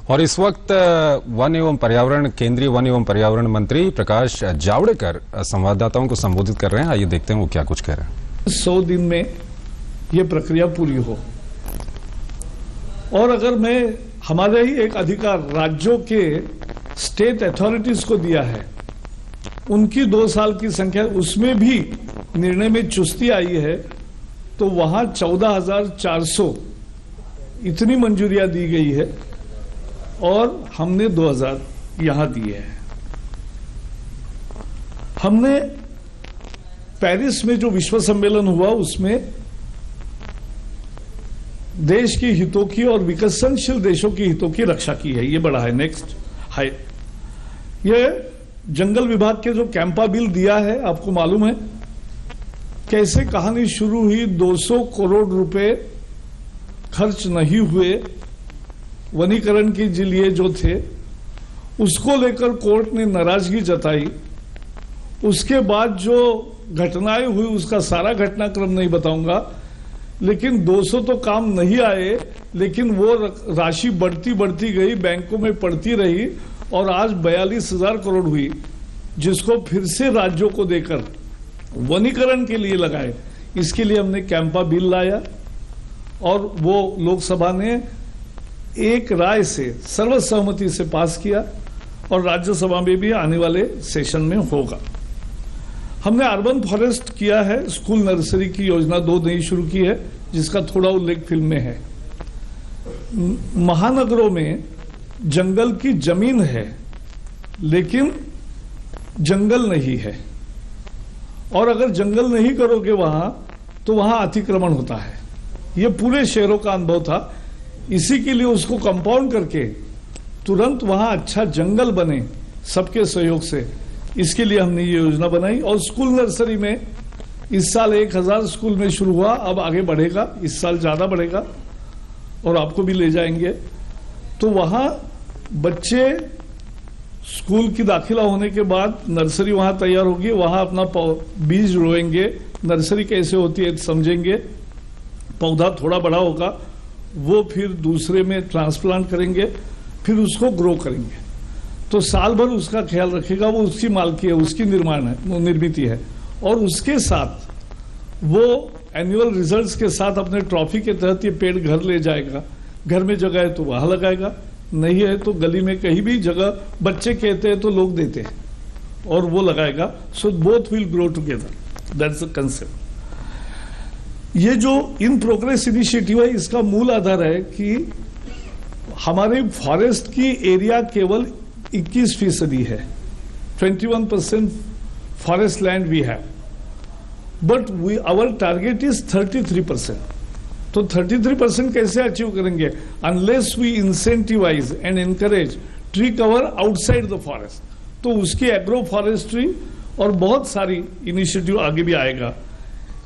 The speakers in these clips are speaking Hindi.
और इस वक्त वन एवं पर्यावरण केंद्रीय वन एवं पर्यावरण मंत्री प्रकाश जावड़ेकर संवाददाताओं को संबोधित कर रहे हैं। आइए देखते हैं वो क्या कुछ कह रहे हैं। 100 दिन में ये प्रक्रिया पूरी हो, और अगर मैं हमारे ही एक अधिकार राज्यों के स्टेट अथॉरिटीज को दिया है, उनकी 2 साल की संख्या, उसमें भी निर्णय में चुस्ती आई है, तो वहां 14,400 इतनी मंजूरियां दी गई है और हमने 2,000 यहां दिए हैं। हमने पेरिस में जो विश्व सम्मेलन हुआ उसमें देश की हितों की और विकसनशील देशों की हितों की रक्षा की है। ये बड़ा है। नेक्स्ट है ये जंगल विभाग के जो कैंपा बिल दिया है, आपको मालूम है कैसे कहानी शुरू हुई। 200 करोड़ रुपए खर्च नहीं हुए वनीकरण के लिए जो थे, उसको लेकर कोर्ट ने नाराजगी जताई। उसके बाद जो घटनाएं हुई उसका सारा घटनाक्रम नहीं बताऊंगा, लेकिन 200 तो काम नहीं आए, लेकिन वो राशि बढ़ती बढ़ती गई, बैंकों में पड़ती रही और आज 42,000 करोड़ हुई, जिसको फिर से राज्यों को देकर वनीकरण के लिए लगाए। इसके लिए हमने कैंपा बिल लाया और वो लोकसभा ने एक राय से सर्वसहमति से पास किया और राज्यसभा में भी आने वाले सेशन में होगा। हमने अर्बन फॉरेस्ट किया है। स्कूल नर्सरी की योजना 2 नई शुरू की है, जिसका थोड़ा उल्लेख फिल्म में है। महानगरों में जंगल की जमीन है लेकिन जंगल नहीं है, और अगर जंगल नहीं करोगे वहां तो वहां अतिक्रमण होता है। ये पूरे शहरों का अनुभव था। इसी के लिए उसको कंपाउंड करके तुरंत वहां अच्छा जंगल बने सबके सहयोग से, इसके लिए हमने ये योजना बनाई। और स्कूल नर्सरी में इस साल 1,000 स्कूल में शुरू हुआ, अब आगे बढ़ेगा, इस साल ज्यादा बढ़ेगा और आपको भी ले जाएंगे। तो वहां बच्चे स्कूल की दाखिला होने के बाद नर्सरी वहां तैयार होगी, वहां अपना बीज रोएंगे, नर्सरी कैसे होती है समझेंगे, पौधा थोड़ा बड़ा होगा, वो फिर दूसरे में ट्रांसप्लांट करेंगे, फिर उसको ग्रो करेंगे। तो साल भर उसका ख्याल रखेगा, वो उसकी मालकी है, उसकी निर्मित है। और उसके साथ वो एनुअल रिजल्ट्स के साथ अपने ट्रॉफी के तहत ये पेड़ घर ले जाएगा। घर में जगह है तो वहां लगाएगा, नहीं है तो गली में कहीं भी जगह बच्चे कहते हैं तो लोग देते हैं और वो लगाएगा। So both will grow together, that's the concept. ये जो इन प्रोग्रेस इनिशिएटिव है, इसका मूल आधार है कि हमारे फॉरेस्ट की एरिया केवल 21% है। 21% forest land we have, but our target is 33%। तो 33% कैसे अचीव करेंगे? Unless we incentivise and encourage tree cover outside the forest. तो उसकी एग्रो फॉरेस्ट्री और बहुत सारी इनिशिएटिव आगे भी आएगा।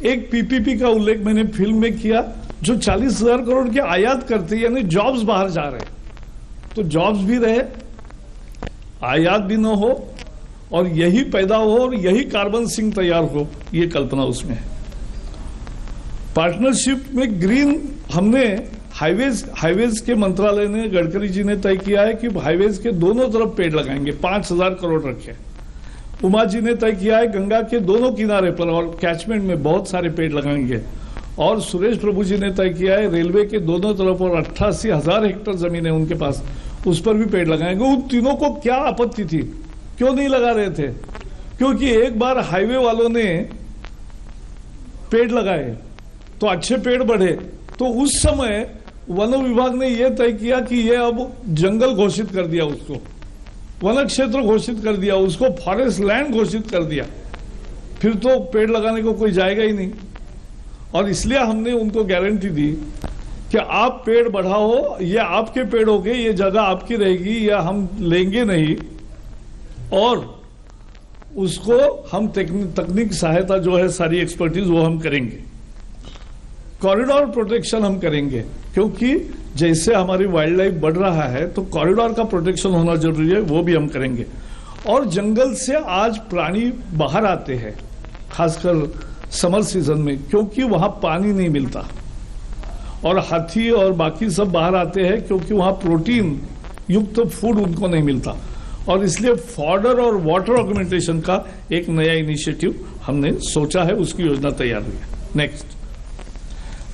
एक पीपीपी का उल्लेख मैंने फिल्म में किया, जो 40,000 करोड़ के आयात करते, यानी जॉब्स बाहर जा रहे, तो जॉब्स भी रहे, आयात भी न हो और यही पैदा हो और यही कार्बन सिंक तैयार हो, ये कल्पना उसमें है। पार्टनरशिप में ग्रीन, हमने हाईवेज के मंत्रालय ने, गडकरी जी ने तय किया है कि हाईवेज के दोनों तरफ पेड़ लगाएंगे, 5,000 करोड़ रखे। उमा जी ने तय किया है गंगा के दोनों किनारे पर और कैचमेंट में बहुत सारे पेड़ लगाएंगे। और सुरेश प्रभु जी ने तय किया है रेलवे के दोनों तरफ और 88,000 हेक्टेयर जमीन है उनके पास, उस पर भी पेड़ लगाएंगे। उन तीनों को क्या आपत्ति थी, क्यों नहीं लगा रहे थे? क्योंकि एक बार हाईवे वालों ने पेड़ लगाए तो अच्छे पेड़ बढ़े, तो उस समय वन विभाग ने यह तय किया कि यह अब जंगल घोषित कर दिया, उसको वन क्षेत्र घोषित कर दिया, उसको फॉरेस्ट लैंड घोषित कर दिया। फिर तो पेड़ लगाने को कोई जाएगा ही नहीं। और इसलिए हमने उनको गारंटी दी कि आप पेड़ बढ़ाओ, ये आपके पेड़ हो गए, ये जगह आपकी रहेगी, या हम लेंगे नहीं, और उसको हम तकनीक सहायता जो है, सारी एक्सपर्टीज वो हम करेंगे। कॉरिडोर प्रोटेक्शन हम करेंगे, क्योंकि जैसे हमारी वाइल्ड लाइफ बढ़ रहा है तो कॉरिडोर का प्रोटेक्शन होना जरूरी है, वो भी हम करेंगे। और जंगल से आज प्राणी बाहर आते हैं, खासकर समर सीजन में, क्योंकि वहां पानी नहीं मिलता, और हाथी और बाकी सब बाहर आते हैं क्योंकि वहां प्रोटीन युक्त फूड उनको नहीं मिलता, और इसलिए फॉडर और वाटर ऑगमेंटेशन का एक नया इनिशिएटिव हमने सोचा है, उसकी योजना तैयार हुई है। नेक्स्ट,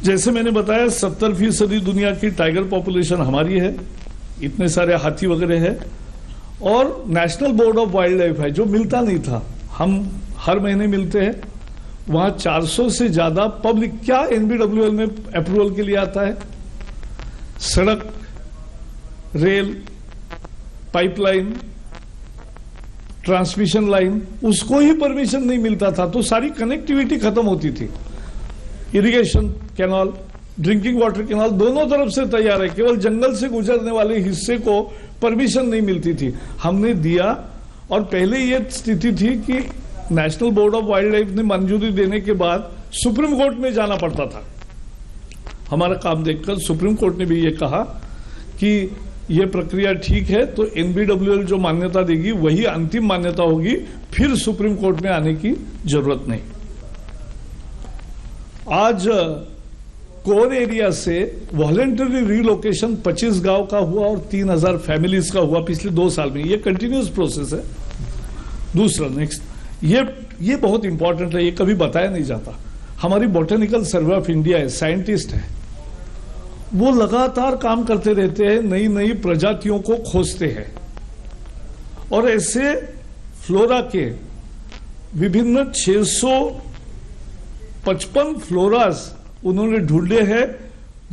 जैसे मैंने बताया 70% दुनिया की टाइगर पॉपुलेशन हमारी है, इतने सारे हाथी वगैरह है, और national board of wild life है जो मिलता नहीं था, हम हर महीने मिलते हैं। वहां 400 से ज्यादा पब्लिक क्या एनबीडब्ल्यूएल में अप्रूवल के लिए आता है, सड़क, रेल, पाइपलाइन, ट्रांसमिशन लाइन, उसको ही परमिशन नहीं मिलता था, तो सारी कनेक्टिविटी खत्म होती थी। Irrigation canal, drinking water canal दोनों तरफ से तैयार है, केवल जंगल से गुजरने वाले हिस्से को परमिशन नहीं मिलती थी, हमने दिया। और पहले ये स्थिति थी कि national board of wild life ने मंजूरी देने के बाद सुप्रीम कोर्ट में जाना पड़ता था। हमारा काम देखकर सुप्रीम कोर्ट ने भी ये कहा कि ये प्रक्रिया ठीक है, तो एनबीडब्ल्यूएल जो मान्यता देगी वही अंतिम मान्यता होगी, फिर सुप्रीम कोर्ट में आने की जरूरत नहीं। आज कोर एरिया से वॉलेंटरी रिलोकेशन 25 गांव का हुआ और 3000 फैमिलीज का हुआ पिछले 2 साल में, ये कंटिन्यूस प्रोसेस है। दूसरा, नेक्स्ट, ये बहुत इंपॉर्टेंट है, ये कभी बताया नहीं जाता। हमारी बॉटनिकल सर्वे ऑफ इंडिया है, साइंटिस्ट है, वो लगातार काम करते रहते हैं, नई नई प्रजातियों को खोजते हैं, और ऐसे फ्लोरा के विभिन्न 655 फ्लोरास उन्होंने ढूंढे हैं।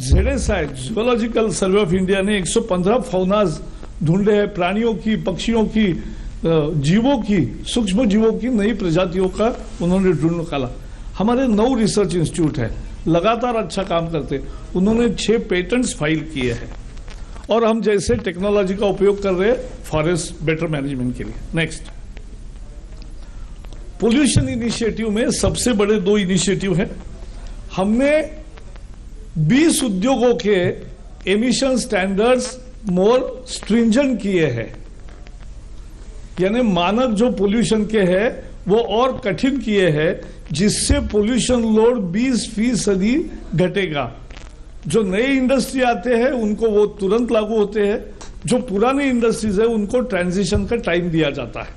ZSI zoological survey of India ने 115 फौनाज ढूंढे हैं, प्राणियों की, पक्षियों की, जीवों की, सूक्ष्म जीवों की नई प्रजातियों का उन्होंने ढूंढ निकाला। हमारे 9 रिसर्च इंस्टीट्यूट है, लगातार अच्छा काम करते, उन्होंने 6 पेटेंट्स फाइल किए हैं, और हम जैसे टेक्नोलॉजी का उपयोग कर रहे हैं फॉरेस्ट बेटर मैनेजमेंट के लिए। नेक्स्ट, पोल्यूशन इनिशिएटिव में सबसे बड़े 2 इनिशिएटिव हैं। हमने 20 उद्योगों के एमिशन स्टैंडर्ड्स मोर स्ट्रिंजेंट किए हैं, यानी मानक जो पोल्यूशन के हैं वो और कठिन किए हैं, जिससे पोल्यूशन लोड 20% घटेगा। जो नए इंडस्ट्री आते हैं उनको वो तुरंत लागू होते हैं, जो पुरानी इंडस्ट्रीज है उनको ट्रांजिशन का टाइम दिया जाता है।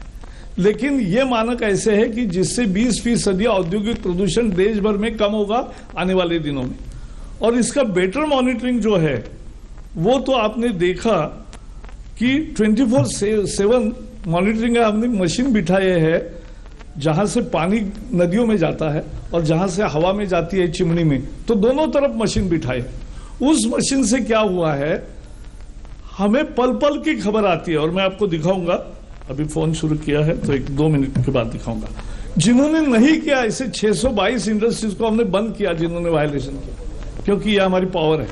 लेकिन ये मानक ऐसे है कि जिससे 20% औद्योगिक प्रदूषण देश भर में कम होगा आने वाले दिनों में। और इसका बेटर मॉनिटरिंग जो है वो तो आपने देखा कि 24/7 मॉनिटरिंग है। हमने मशीन बिठाए हैं, जहां से पानी नदियों में जाता है और जहां से हवा में जाती है चिमनी में, तो दोनों तरफ मशीन बिठाए। उस मशीन से क्या हुआ है, हमें पल पल की खबर आती है, और मैं आपको दिखाऊंगा, अभी फोन शुरू किया है तो 1-2 मिनट के बाद दिखाऊंगा। जिन्होंने नहीं किया, ऐसे 622 इंडस्ट्रीज को हमने बंद किया जिन्होंने वायलेशन किया, क्योंकि यह हमारी पावर है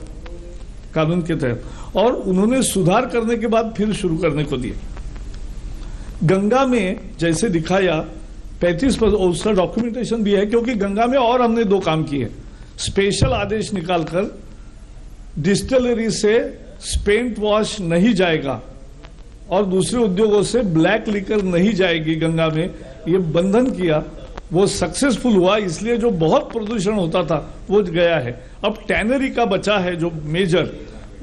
कानून के तहत, और उन्होंने सुधार करने के बाद फिर शुरू करने को दिए। गंगा में जैसे दिखाया 35%, उसका डॉक्यूमेंटेशन भी है, क्योंकि गंगा में और हमने 2 काम किए। स्पेशल आदेश निकालकर डिस्टिलरी से स्पेंट वॉश नहीं जाएगा और दूसरे उद्योगों से ब्लैक लिकर नहीं जाएगी गंगा में, ये बंधन किया। वो सक्सेसफुल हुआ, इसलिए जो बहुत प्रदूषण होता था वो गया है। अब टैनरी का बचा है जो मेजर,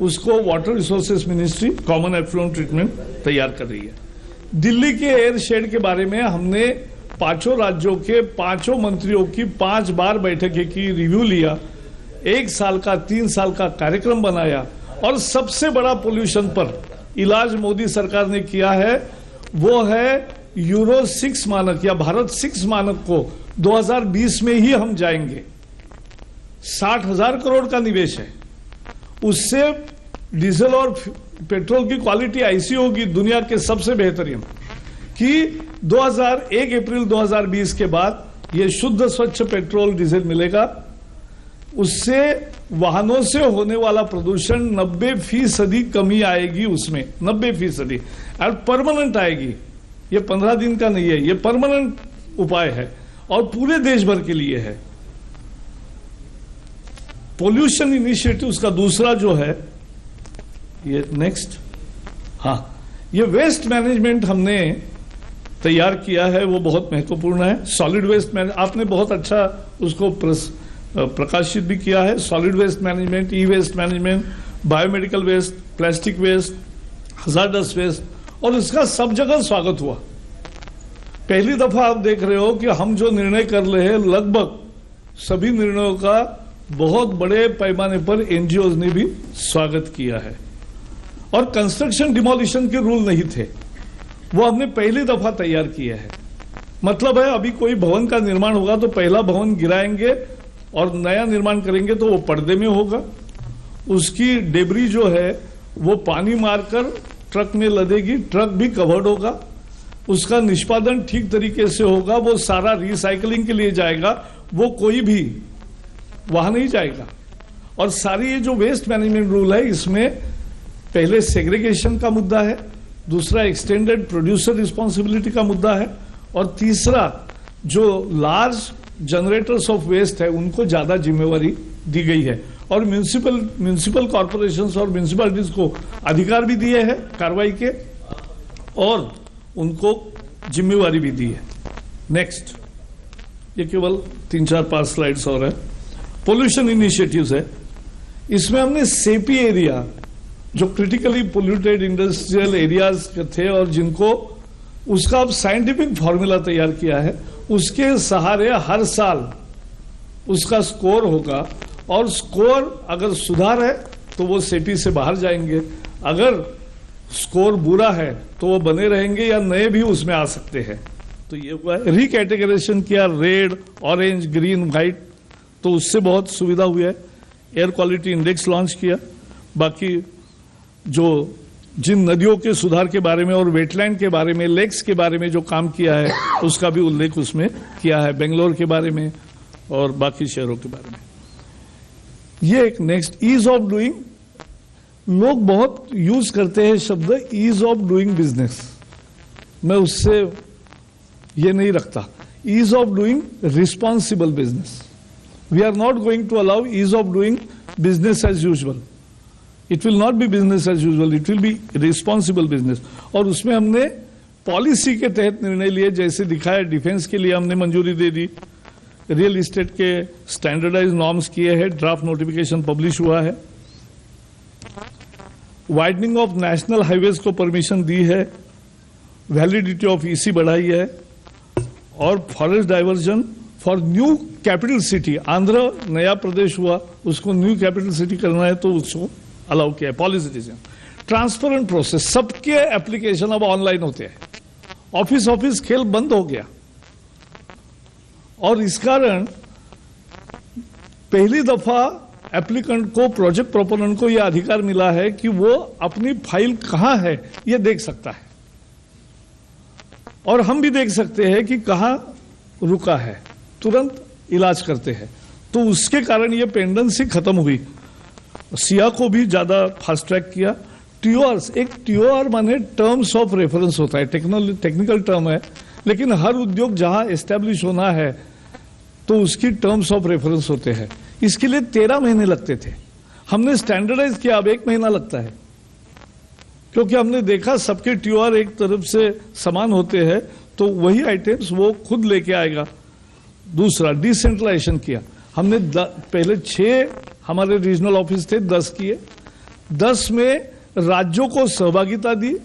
उसको water resources ministry common effluent treatment तैयार कर रही है। दिल्ली के एयर शेड के बारे में हमने 5 राज्यों के 5 मंत्रियों की 5 बार बैठक की, रिव्यू लिया, 1 साल का 3 साल का कार्यक्रम बनाया, और सबसे बड़ा पोल्यूशन पर इलाज मोदी सरकार ने किया है वो है यूरो 6 मानक या भारत 6 मानक को 2020 में ही हम जाएंगे। 60,000 करोड़ का निवेश है, उससे डीजल और पेट्रोल की क्वालिटी ऐसी होगी दुनिया के सबसे बेहतरीन कि 1 अप्रैल 2020 के बाद ये शुद्ध स्वच्छ पेट्रोल डीजल मिलेगा। उससे वाहनों से होने वाला प्रदूषण 90% कमी आएगी, उसमें 90%, और परमानेंट आएगी। ये 15 दिन का नहीं है, ये परमानेंट उपाय है और पूरे देश भर के लिए है। पोल्यूशन इनिशिएटिव्स का दूसरा जो है ये नेक्स्ट, ये वेस्ट मैनेजमेंट हमने तैयार किया है, वो बहुत महत्वपूर्ण है। सॉलिड वेस्ट मैनेजमेंट आपने बहुत अच्छा उसको प्रकाशित भी किया है। Solid waste management, E waste management, biomedical waste, plastic waste, hazardous waste, और इसका सब जगह स्वागत हुआ। पहली दफा आप देख रहे हो कि हम जो निर्णय कर रहे हैं, लगभग सभी निर्णयों का बहुत बड़े पैमाने पर एनजीओज ने भी स्वागत किया है। और कंस्ट्रक्शन डिमोलिशन के रूल नहीं थे, वो हमने पहली दफा तैयार किया है। मतलब है अभी कोई भवन का निर्माण होगा तो पहला भवन गिराएंगे और नया निर्माण करेंगे तो वो पर्दे में होगा, उसकी डेब्री जो है वो पानी मारकर ट्रक में लदेगी, ट्रक भी कवर्ड होगा, उसका निष्पादन ठीक तरीके से होगा, वो सारा रिसाइकलिंग के लिए जाएगा, वो कोई भी वहां नहीं जाएगा। और सारी ये जो वेस्ट मैनेजमेंट रूल है, इसमें पहले सेग्रीगेशन का मुद्दा है, दूसरा एक्सटेंडेड प्रोड्यूसर रिस्पॉन्सिबिलिटी का मुद्दा है, और तीसरा जो लार्ज जनरेटर्स ऑफ वेस्ट है उनको ज्यादा जिम्मेवारी दी गई है। और म्यूनिसिपल कॉर्पोरेशंस और म्यूनिसिपैलिटीज को अधिकार भी दिए हैं कार्रवाई के, और उनको जिम्मेवारी भी दी है। नेक्स्ट, ये केवल 3-4-5 स्लाइड्स और है। पोल्यूशन इनिशिएटिव्स है, इसमें हमने सेपी एरिया जो क्रिटिकली पोल्यूटेड इंडस्ट्रियल एरियाज थे और जिनको उसका अब साइंटिफिक फॉर्मूला तैयार किया है, उसके सहारे हर साल उसका स्कोर होगा, और स्कोर अगर सुधार है तो वो सेपी से बाहर जाएंगे, अगर स्कोर बुरा है तो वो बने रहेंगे या नए भी उसमें आ सकते हैं। तो ये हुआ है। रिकैटेगराइजेशन किया, रेड, ऑरेंज, ग्रीन, व्हाइट, तो उससे बहुत सुविधा हुई है। एयर क्वालिटी इंडेक्स लॉन्च किया। बाकी जो जिन नदियों के सुधार के बारे में और वेटलैंड के बारे में, लेक्स के बारे में जो काम किया है उसका भी उल्लेख उसमें किया है, बेंगलोर के बारे में और बाकी शहरों के बारे में। ये एक नेक्स्ट, ईज ऑफ डूइंग। लोग बहुत यूज करते हैं शब्द ईज ऑफ डूइंग बिजनेस, मैं उससे ये नहीं रखता। Ease of doing responsible business. We are not going to allow ease of doing business as usual. It will not be business as usual, it will be responsible business. और उसमें हमने पॉलिसी के तहत निर्णय लिए, जैसे दिखाया डिफेंस के लिए हमने मंजूरी दे दी, रियल एस्टेट के स्टैंडर्डाइज नॉर्म्स किए हैं, ड्राफ्ट नोटिफिकेशन पब्लिश हुआ है, वाइडनिंग ऑफ नेशनल हाईवेज को परमिशन दी है, वैलिडिटी ऑफ ईसी बढ़ाई है, और forest diversion for new capital city, Andhra नया प्रदेश हुआ, उसको न्यू कैपिटल सिटी करना है तो उसको अलाउ किया है। पॉलिसी डिसीजन, ट्रांसपेरेंट प्रोसेस, सबके एप्लीकेशन अब ऑनलाइन होते हैं, ऑफिस खेल बंद हो गया। और इस कारण पहली दफा एप्लीकेंट को, प्रोजेक्ट प्रोपोनेंट को यह अधिकार मिला है कि वो अपनी फाइल कहां है यह देख सकता है, और हम भी देख सकते हैं कि कहां रुका है, तुरंत इलाज करते हैं। तो उसके कारण यह पेंडेंसी खत्म हुई। सिया को भी ज्यादा फास्ट ट्रैक किया। टीओआर, एक टीओआर माने टर्म्स ऑफ रेफरेंस होता है, टेक्निकल टर्म है, लेकिन हर उद्योग जहां एस्टेब्लिश होना है तो उसकी टर्म्स ऑफ रेफरेंस होते हैं। इसके लिए 13 महीने लगते थे, हमने स्टैंडर्डाइज किया, अब 1 महीना लगता है, क्योंकि हमने देखा सबके टीओआर एक तरफ से समान होते हैं, तो वही आइटम्स वो खुद लेके आएगा। दूसरा, डिसेंट्रलाइजेशन किया हमने। पहले 6 हमारे रीजनल ऑफिस थे, 10 किए। 10 में राज्यों को सहभागिता दी,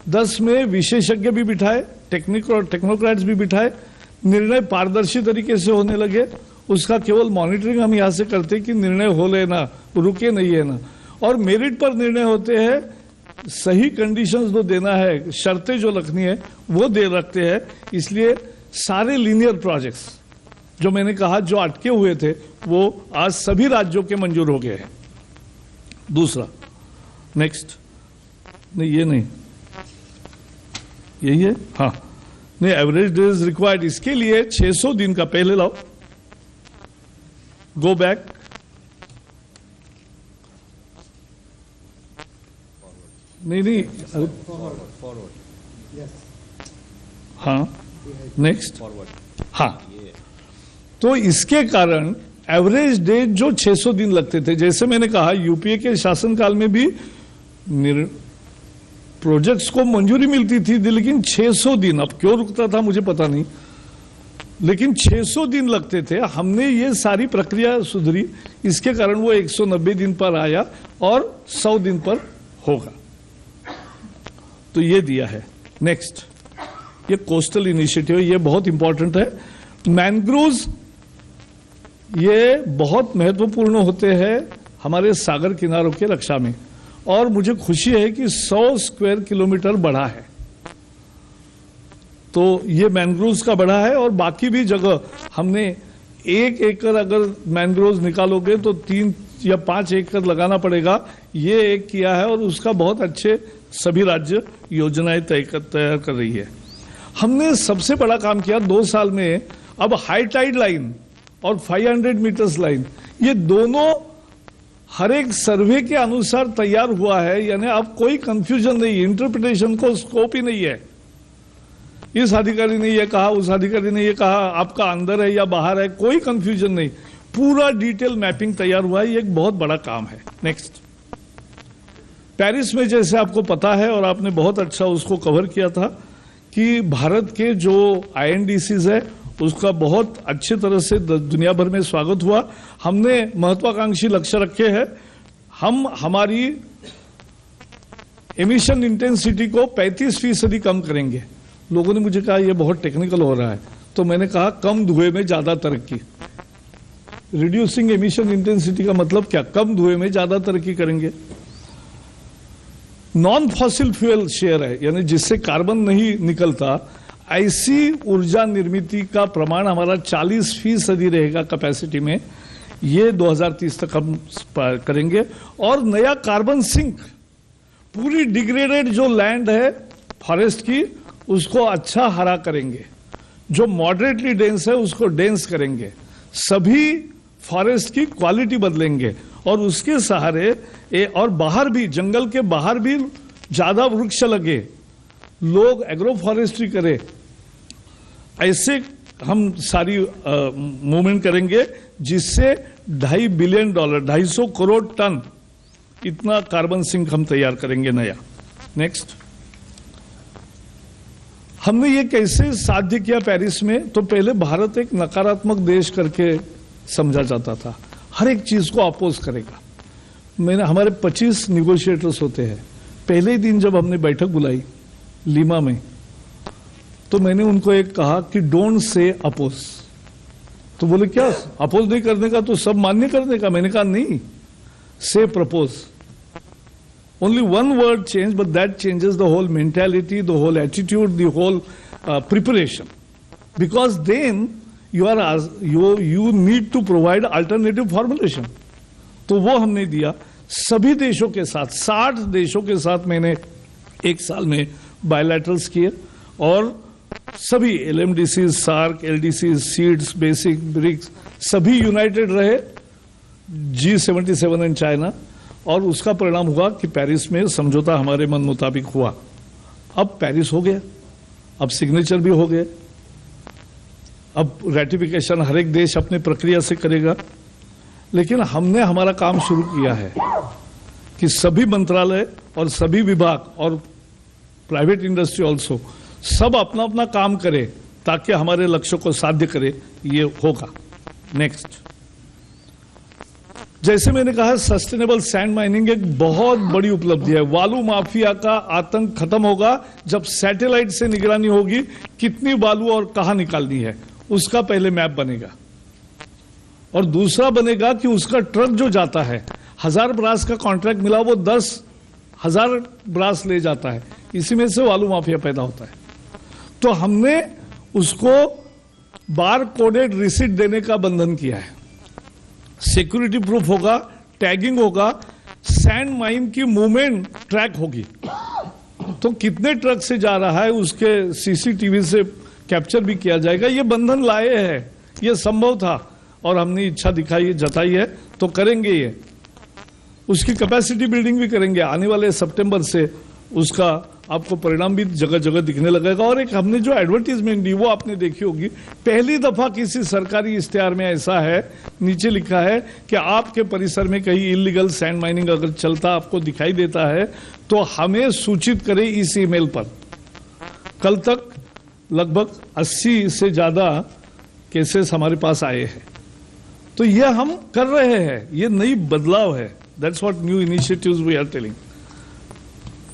10 में विशेषज्ञ भी बिठाए, टेक्नोक्रेट्स भी बिठाए, निर्णय पारदर्शी तरीके से होने लगे। उसका केवल मॉनिटरिंग हम यहां से करते कि निर्णय हो लेना, रुके नहीं है ना, और मेरिट पर निर्णय होते हैं, सही कंडीशंस जो देना है, शर्तें जो रखनी है वो दे रखते हैं। इसलिए सारे लीनियर प्रोजेक्ट्स जो मैंने कहा जो अटके हुए थे वो आज सभी राज्यों के मंजूर हो गए हैं। दूसरा, नेक्स्ट, नहीं ये नहीं, यही है, हाँ, नहीं, एवरेज डेज रिक्वायर्ड, इसके लिए 600 दिन का, पहले लाओ, गो बैक, नहीं, हाँ, नेक्स्ट, हाँ। तो इसके कारण एवरेज डेज जो 600 दिन लगते थे, जैसे मैंने कहा यूपीए के शासनकाल में भी प्रोजेक्ट्स को मंजूरी मिलती थी, लेकिन 600 दिन, अब क्यों रुकता था मुझे पता नहीं, लेकिन 600 दिन लगते थे। हमने ये सारी प्रक्रिया सुधरी, इसके कारण वो 190 दिन पर आया और 100 दिन पर होगा। तो ये दिया है। नेक्स्ट, ये कोस्टल इनिशिएटिव, ये बहुत इंपॉर्टेंट है। मैंग्रोव्स ये बहुत महत्वपूर्ण होते हैं हमारे सागर किनारों के रक्षा में, और मुझे खुशी है कि 100 स्क्वायर किलोमीटर बढ़ा है, तो ये मैंग्रोव्स का बढ़ा है। और बाकी भी जगह हमने 1 एकड़ अगर मैंग्रोव्स निकालोगे तो 3 या 5 एकड़ लगाना पड़ेगा, ये एक किया है, और उसका बहुत अच्छे सभी राज्य योजनाएं तैयार कर रही है। हमने सबसे बड़ा काम किया 2 साल में, अब हाई टाइड लाइन और 500 मीटर्स लाइन, ये दोनों हर एक सर्वे के अनुसार तैयार हुआ है, यानी अब कोई कंफ्यूजन नहीं, इंटरप्रिटेशन को स्कोप ही नहीं है। इस अधिकारी ने ये कहा, उस अधिकारी ने ये कहा, आपका अंदर है या बाहर है, कोई कंफ्यूजन नहीं, पूरा डिटेल मैपिंग तैयार हुआ है। ये एक बहुत बड़ा काम है। नेक्स्ट, पेरिस में जैसे आपको पता है और आपने बहुत अच्छा उसको कवर किया था कि भारत के जो INDCs है उसका बहुत अच्छी तरह से दुनिया भर में स्वागत हुआ। हमने महत्वाकांक्षी लक्ष्य रखे हैं, हम हमारी एमिशन इंटेंसिटी को 35% कम करेंगे। लोगों ने मुझे कहा यह बहुत टेक्निकल हो रहा है, तो मैंने कहा कम धुएं में ज्यादा तरक्की। रिड्यूसिंग एमिशन इंटेंसिटी का मतलब क्या? कम धुएं में ज्यादा तरक्की करेंगे। नॉन फॉसिल फ्यूल शेयर है, यानी जिससे कार्बन नहीं निकलता, ऐसी ऊर्जा निर्मित का प्रमाण हमारा 40% रहेगा कैपेसिटी में, ये 2030 तक हम करेंगे। और नया कार्बन सिंक, पूरी डिग्रेडेड जो लैंड है फॉरेस्ट की उसको अच्छा हरा करेंगे, जो मॉडरेटली डेंस है उसको डेंस करेंगे, सभी फॉरेस्ट की क्वालिटी बदलेंगे, और उसके सहारे और बाहर भी, जंगल के बाहर भी ज्यादा वृक्ष लगे, लोग एग्रो फॉरेस्ट्री करें, ऐसे हम सारी मूवमेंट करेंगे, जिससे $2.5 बिलियन, 250 करोड़ टन इतना कार्बन सिंक हम तैयार करेंगे नया। नेक्स्ट, हमने ये कैसे साध्य किया पेरिस में? तो पहले भारत एक नकारात्मक देश करके समझा जाता था, हर एक चीज को अपोज करेगा। हमारे 25 निगोशिएटर्स होते हैं। पहले ही दिन जब हमने बैठक बुलाई लीमा में, तो मैंने उनको एक कहा कि डोंट से अपोज। तो बोले क्या अपोज नहीं करने का, तो सब मान्य करने का? मैंने कहा नहीं, से propose. Only one word change, but that changes the whole mentality, the whole attitude, the whole preparation. Because then you need to provide alternative formulation. तो वो हमने दिया सभी देशों के साथ, 60 देशों के साथ मैंने एक साल में बायलैटरल्स किए, और सभी LMDCs, SAARC, LDCs, SIDS, BASIC, BRICS सभी यूनाइटेड रहे, G77 एंड चाइना, और उसका परिणाम हुआ कि पेरिस में समझौता हमारे मन मुताबिक हुआ। अब पेरिस हो गया, अब सिग्नेचर भी हो गए, अब रेटिफिकेशन हर एक देश अपनी प्रक्रिया से करेगा। लेकिन हमने हमारा काम शुरू किया है कि सभी मंत्रालय और सभी विभाग और प्राइवेट इंडस्ट्री ऑल्सो सब अपना अपना काम करे, ताकि हमारे लक्ष्य को साध्य करे। ये होगा। नेक्स्ट, जैसे मैंने कहा, सस्टेनेबल सैंड माइनिंग एक बहुत बड़ी उपलब्धि है। बालू माफिया का आतंक खत्म होगा जब सैटेलाइट से निगरानी होगी कितनी बालू और कहां निकालनी है, उसका पहले मैप बनेगा। और दूसरा बनेगा कि उसका ट्रक जो जाता है, 1000 ब्रास का कॉन्ट्रैक्ट मिला, वो 10,000 ब्रास ले जाता है, इसी में से बालू माफिया पैदा होता है। तो हमने उसको बार कोडेड रिसीट देने का बंधन किया है। सिक्योरिटी प्रूफ होगा, टैगिंग होगा, सैंड माइन की मूवमेंट ट्रैक होगी, तो कितने ट्रक से जा रहा है उसके CCTV से कैप्चर भी किया जाएगा। ये बंधन लाए हैं, ये संभव था और हमने इच्छा दिखाई, जताई है, तो करेंगे ये। उसकी कैपेसिटी बिल्डिंग भी करेंगे। आने वाले सितंबर से उसका आपको परिणाम भी जगह जगह दिखने लगेगा। और एक हमने जो एडवर्टीजमेंट दी वो आपने देखी होगी, पहली दफा किसी सरकारी इश्तेहार में ऐसा है, नीचे लिखा है कि आपके परिसर में कहीं इलीगल सैंड माइनिंग अगर चलता आपको दिखाई देता है तो हमें सूचित करें इस ईमेल पर। कल तक लगभग 80 से ज्यादा केसेस हमारे पास आए हैं। तो ये हम कर रहे हैं, ये नई बदलाव है। That's what new initiatives we are telling.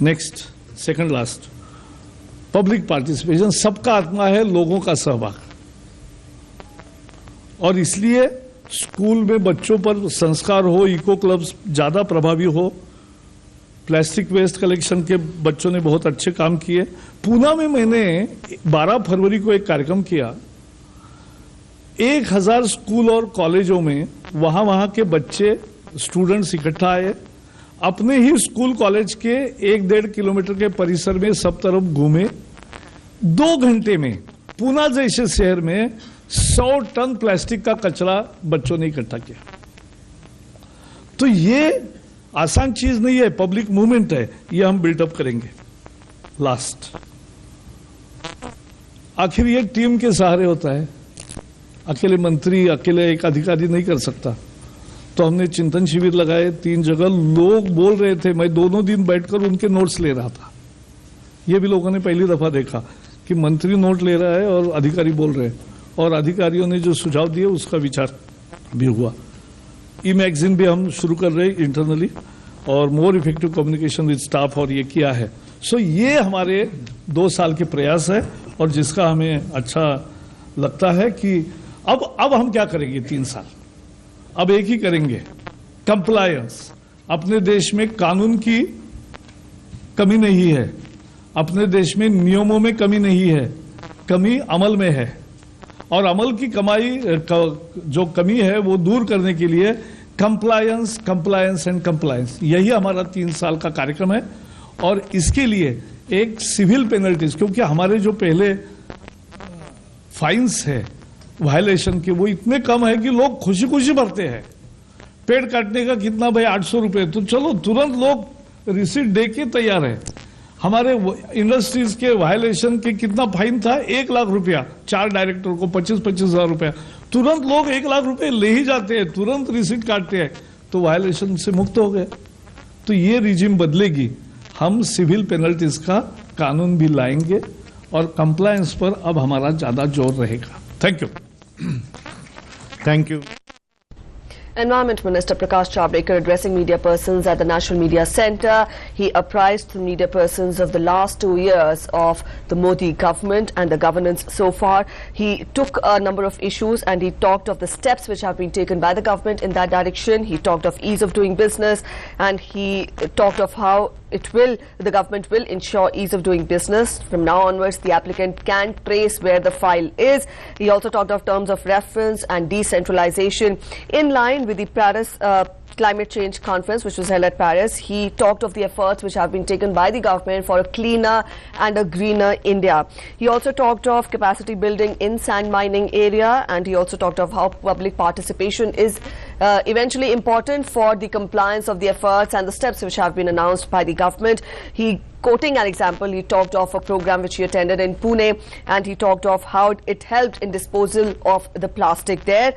Next, second last, public participation, सबका आत्मा है, लोगों का सहभाग। और इसलिए स्कूल में बच्चों पर संस्कार हो, इको क्लब्स ज्यादा प्रभावी हो। प्लास्टिक वेस्ट कलेक्शन के बच्चों ने बहुत अच्छे काम किए। पूना में मैंने 12 फरवरी को एक कार्यक्रम किया। 1000 स्कूल और कॉलेजों में वहां के बच्चे, स्टूडेंट्स इकट्ठा आए, अपने ही स्कूल कॉलेज के 1-1.5 किलोमीटर के परिसर में सब तरफ घूमे। 2 घंटे में पूना जैसे शहर में 100 टन प्लास्टिक का कचरा बच्चों ने इकट्ठा किया। तो ये आसान चीज नहीं है, पब्लिक मूवमेंट है, ये हम बिल्डअप करेंगे। लास्ट, आखिर ये टीम के सहारे होता है, अकेले मंत्री, अकेले एक अधिकारी नहीं कर सकता। तो हमने चिंतन शिविर लगाए 3 जगह। लोग बोल रहे थे, मैं दोनों दिन बैठकर उनके नोट्स ले रहा था। ये भी लोगों ने पहली दफा देखा कि मंत्री नोट ले रहा है और अधिकारी बोल रहे हैं, और अधिकारियों ने जो सुझाव दिए उसका विचार भी हुआ। ई-मैगजीन भी हम शुरू कर रहे हैं इंटरनली, और more effective communication with staff, और ये किया है। सो ये हमारे 2 साल के प्रयास है, और जिसका हमें अच्छा लगता है कि अब हम क्या करेंगे 3 साल, अब एक ही करेंगे, कंप्लायंस। अपने देश में कानून की कमी नहीं है, अपने देश में नियमों में कमी नहीं है, कमी अमल में है। और अमल की जो कमी है वो दूर करने के लिए कंप्लायंस, कंप्लायंस एंड कंप्लायंस, यही हमारा 3 साल का कार्यक्रम है। और इसके लिए एक सिविल पेनल्टीज, क्योंकि हमारे जो पहले फाइन्स है वायलेशन के, वो इतने कम है कि लोग खुशी खुशी भरते हैं। पेड़ काटने का कितना भाई, 800 रुपए, तो चलो तुरंत लोग रिसीट दे के तैयार है। हमारे इंडस्ट्रीज के वायलेशन के कितना फाइन था, 1 लाख रुपया, 4 डायरेक्टर को 25-25 हजार रुपया। तुरंत लोग 1 लाख रुपए ले ही जाते हैं, तुरंत रिसीट काटते हैं, तो वायलेशन से मुक्त हो गए। तो ये रिजिम बदलेगी, हम सिविल पेनल्टीज का कानून भी लाएंगे, और कंप्लायंस पर अब हमारा ज्यादा जोर रहेगा। Thank you. Thank you. Environment Minister Prakash Javadekar addressing media persons at the National Media Centre. He apprised the media persons of the last 2 years of the Modi government and the governance so far. He took a number of issues and he talked of the steps which have been taken by the government in that direction. He talked of ease of doing business, and he talked of how the government will ensure ease of doing business. From now onwards, the applicant can trace where the file is. He also talked of terms of reference and decentralization in line with the Paris climate change conference which was held at Paris. He talked of the efforts which have been taken by the government for a cleaner and a greener India. He also talked of capacity building in sand mining area, and he also talked of how public participation is eventually important for the compliance of the efforts and the steps which have been announced by the government. Quoting an example, he talked of a program which he attended in Pune, and he talked of how it helped in disposal of the plastic there.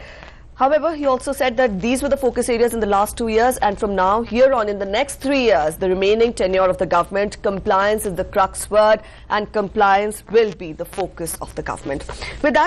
However, he also said that these were the focus areas in the last 2 years, and from now, here on, in the next 3 years, the remaining tenure of the government, compliance is the crux word, and compliance will be the focus of the government. With that,